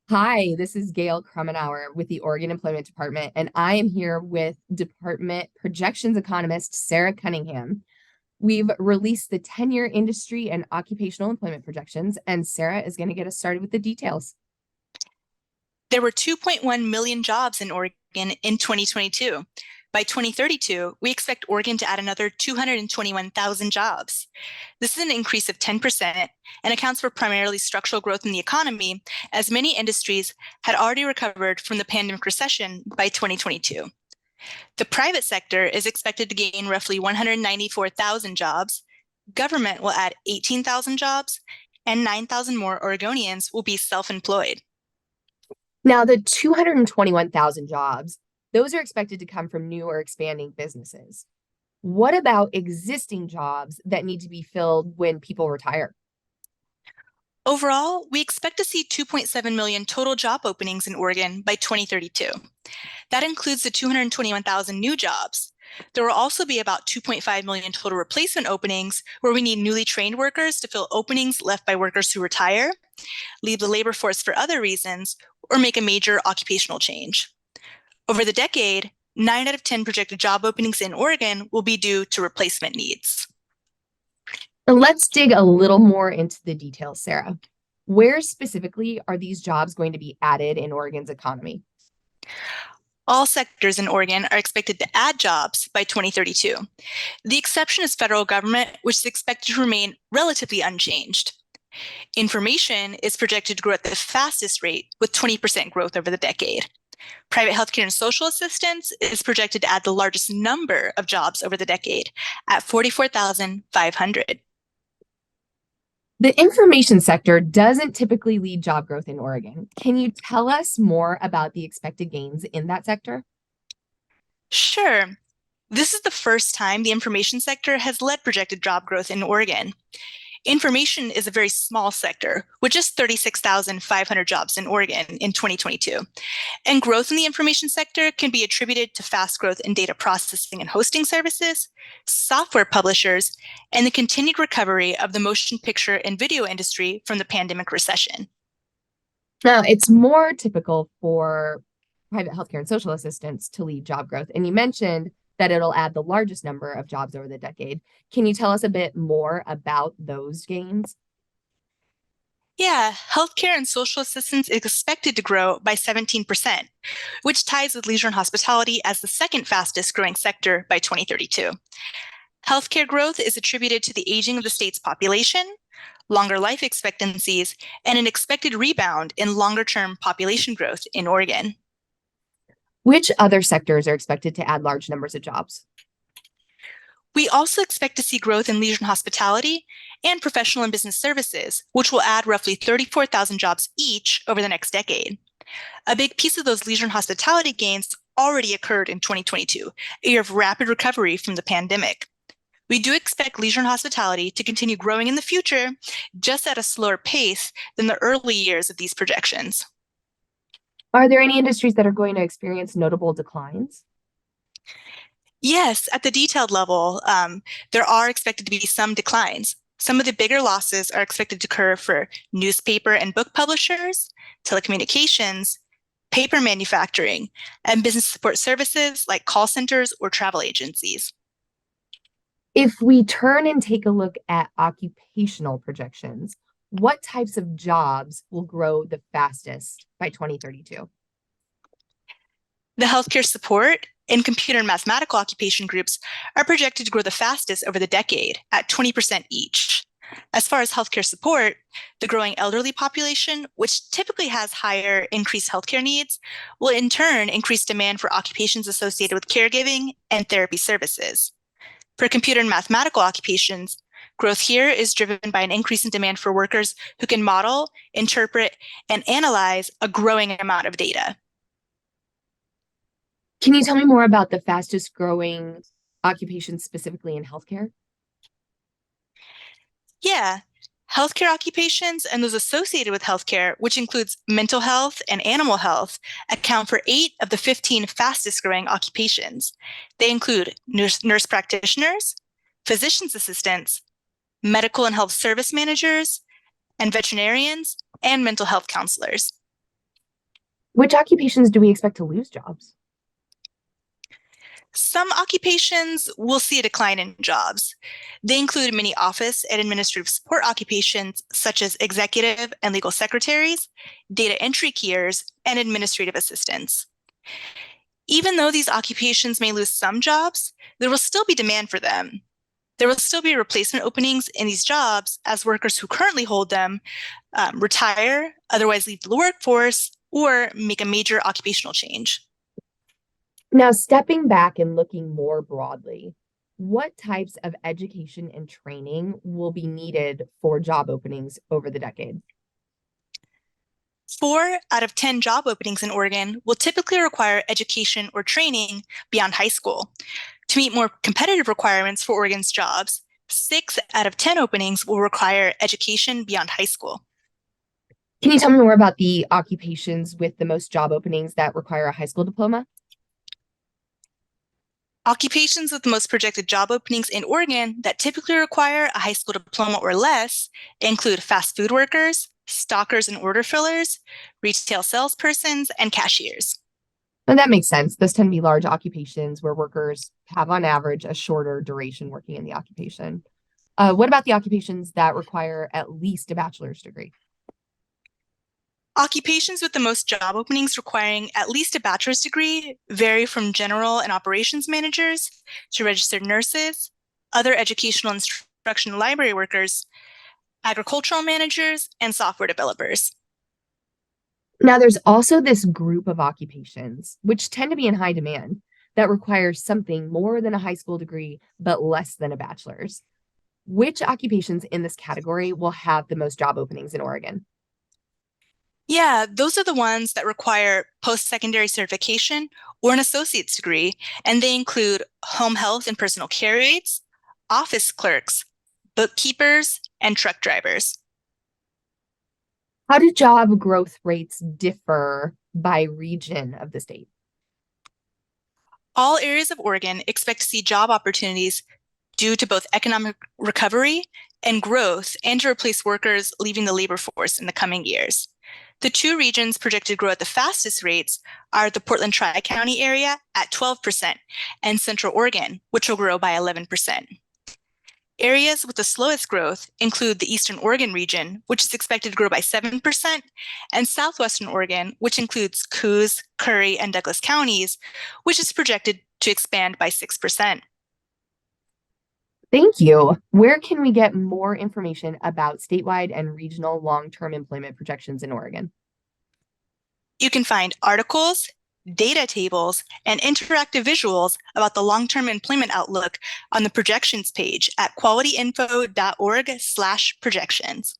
Hi, this is Gail Krumenauer with the Oregon Employment Department, and I am here with Department Projections Economist Sarah Cunningham. We've released the 10-year industry and occupational employment projections, and Sarah is going to get us started with the details. There were 2.1 million jobs in Oregon in 2022. By 2032, we expect Oregon to add another 221,000 jobs. This is an increase of 10% and accounts for primarily structural growth in the economy, as many industries had already recovered from the pandemic recession by 2022. The private sector is expected to gain roughly 194,000 jobs. Government will add 18,000 jobs, and 9,000 more Oregonians will be self-employed. Now, the 221,000 jobs, those are expected to come from new or expanding businesses. What about existing jobs that need to be filled when people retire? Overall, we expect to see 2.7 million total job openings in Oregon by 2032. That includes the 221,000 new jobs. There will also be about 2.5 million total replacement openings where we need newly trained workers to fill openings left by workers who retire, leave the labor force for other reasons, or make a major occupational change. Over the decade, 9 out of 10 projected job openings in Oregon will be due to replacement needs. And let's dig a little more into the details, Sarah. Where specifically are these jobs going to be added in Oregon's economy? All sectors in Oregon are expected to add jobs by 2032. The exception is federal government, which is expected to remain relatively unchanged. Information is projected to grow at the fastest rate, with 20% growth over the decade. Private healthcare and social assistance is projected to add the largest number of jobs over the decade at 44,500. The information sector doesn't typically lead job growth in Oregon. Can you tell us more about the expected gains in that sector? Sure. This is the first time the information sector has led projected job growth in Oregon. Information is a very small sector, with just 36,500 jobs in Oregon in 2022. And growth in the information sector can be attributed to fast growth in data processing and hosting services, software publishers, and the continued recovery of the motion picture and video industry from the pandemic recession. Now, it's more typical for private healthcare and social assistance to lead job growth. And you mentioned that it'll add the largest number of jobs over the decade. Can you tell us a bit more about those gains? Yeah, healthcare and social assistance is expected to grow by 17%, which ties with leisure and hospitality as the second fastest growing sector by 2032. Healthcare growth is attributed to the aging of the state's population, longer life expectancies, and an expected rebound in longer term population growth in Oregon. Which other sectors are expected to add large numbers of jobs? We also expect to see growth in leisure and hospitality and professional and business services, which will add roughly 34,000 jobs each over the next decade. A big piece of those leisure and hospitality gains already occurred in 2022, a year of rapid recovery from the pandemic. We do expect leisure and hospitality to continue growing in the future, just at a slower pace than the early years of these projections. Are there any industries that are going to experience notable declines? Yes, at the detailed level, there are expected to be some declines. Some of the bigger losses are expected to occur for newspaper and book publishers, telecommunications, paper manufacturing, and business support services like call centers or travel agencies. If we turn and take a look at occupational projections, what types of jobs will grow the fastest by 2032? The healthcare support and computer and mathematical occupation groups are projected to grow the fastest over the decade at 20% each. As far as healthcare support, the growing elderly population, which typically has higher increased healthcare needs, will in turn increase demand for occupations associated with caregiving and therapy services. For computer and mathematical occupations, growth here is driven by an increase in demand for workers who can model, interpret, and analyze a growing amount of data. Can you tell me more about the fastest growing occupations specifically in healthcare? Yeah, healthcare occupations and those associated with healthcare, which includes mental health and animal health, account for 8 of the 15 fastest growing occupations. They include nurse practitioners, physician's assistants, medical and health service managers, and veterinarians, and mental health counselors. Which occupations do we expect to lose jobs? Some occupations will see a decline in jobs. They include many office and administrative support occupations, such as executive and legal secretaries, data entry keyers, and administrative assistants. Even though these occupations may lose some jobs, there will still be demand for them. There will still be replacement openings in these jobs as workers who currently hold them retire, otherwise leave the workforce, or make a major occupational change. Now, stepping back and looking more broadly, what types of education and training will be needed for job openings over the decade? 4 out of 10 job openings in Oregon will typically require education or training beyond high school. To meet more competitive requirements for Oregon's jobs, 6 out of 10 openings will require education beyond high school. Can you tell me more about the occupations with the most job openings that require a high school diploma? Occupations with the most projected job openings in Oregon that typically require a high school diploma or less include fast food workers, stockers and order fillers, retail salespersons, and cashiers. And that makes sense. Those tend to be large occupations where workers have, on average, a shorter duration working in the occupation. What about the occupations that require at least a bachelor's degree? Occupations with the most job openings requiring at least a bachelor's degree vary from general and operations managers to registered nurses, other educational instruction library workers, agricultural managers, and software developers. Now, there's also this group of occupations, which tend to be in high demand, that requires something more than a high school degree, but less than a bachelor's. Which occupations in this category will have the most job openings in Oregon? Yeah, those are the ones that require post-secondary certification or an associate's degree, and they include home health and personal care aides, office clerks, bookkeepers, and truck drivers. How do job growth rates differ by region of the state? All areas of Oregon expect to see job opportunities due to both economic recovery and growth, and to replace workers leaving the labor force in the coming years. The 2 regions projected to grow at the fastest rates are the Portland Tri-County area at 12% and Central Oregon, which will grow by 11%. Areas with the slowest growth include the Eastern Oregon region, which is expected to grow by 7%, and Southwestern Oregon, which includes Coos, Curry, and Douglas counties, which is projected to expand by 6%. Thank you. Where can we get more information about statewide and regional long-term employment projections in Oregon? You can find articles, data tables, and interactive visuals about the long-term employment outlook on the projections page at qualityinfo.org/projections.